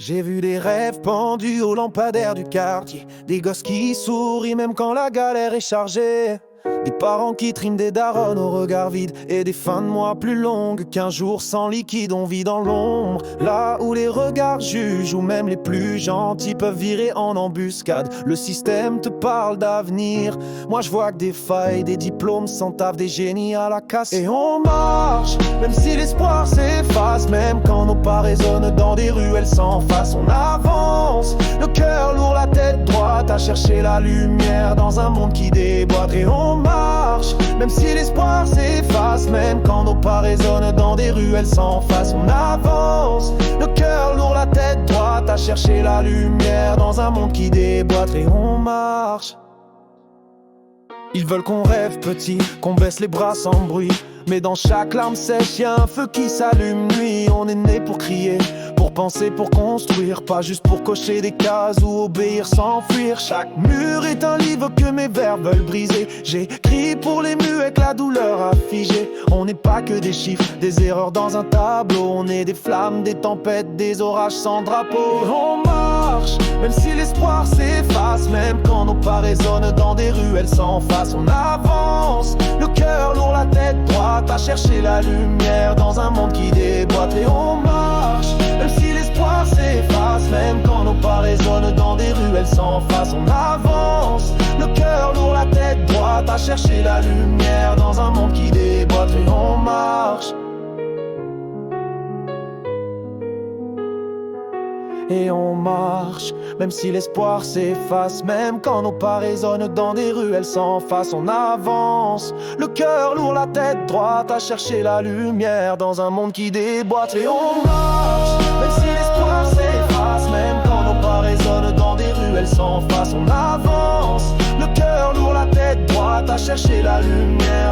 J'ai vu des rêves pendus aux lampadaires du quartier, des gosses qui sourient même quand la galère est chargée, des parents qui triment des darons au regard vide, et des fins de mois plus longues qu'un jour sans liquide. On vit dans l'ombre, là où les regards jugent, où même les plus gentils peuvent virer en embuscade. Le système te parle d'avenir, moi je vois que des failles, des diplômes sans taf, des génies à la casse. Et on marche, même si l'espoir s'efface, même quand nos pas résonnent dans des ruelles sans face. On avance, le cœur lourd, la tête droite, à chercher la lumière dans un monde qui déboîte. Et on marche, même si l'espoir s'efface, même quand nos pas résonnent dans des ruelles sans face. On avance, le cœur lourd, la tête droite, à chercher la lumière dans un monde qui déboîte. Et on marche. Ils veulent qu'on rêve petit, qu'on baisse les bras sans bruit, mais dans chaque larme sèche, y'a un feu qui s'allume nuit. On est né pour crier, pour penser, pour construire, pas juste pour cocher des cases ou obéir sans fuir. Chaque mur est un livre que mes vers veulent briser. J'écris pour les muets que la douleur a figé. On n'est pas que des chiffres, des erreurs dans un tableau. On est des flammes, des tempêtes, des orages sans drapeau. On marche, même si l'espoir s'efface, même quand nos pas résonnent dans des ruelles sans face. On avance, le cœur lourd, la tête droite, à chercher la lumière dans un monde qui déboîte. Et on marche, même si l'espoir s'efface, même quand nos pas résonnent dans des ruelles sans face. On avance, le cœur lourd, la tête droite, à chercher la lumière dans un monde qui déboîte. Et on marche. Et on marche, même si l'espoir s'efface, même quand nos pas résonnent dans des ruelles sans face. On avance, le cœur lourd, la tête droite, à chercher la lumière dans un monde qui déboîte. Et on marche, même si l'espoir s'efface, même quand nos pas résonnent dans des ruelles sans face. On avance, le cœur lourd, la tête droite, à chercher la lumière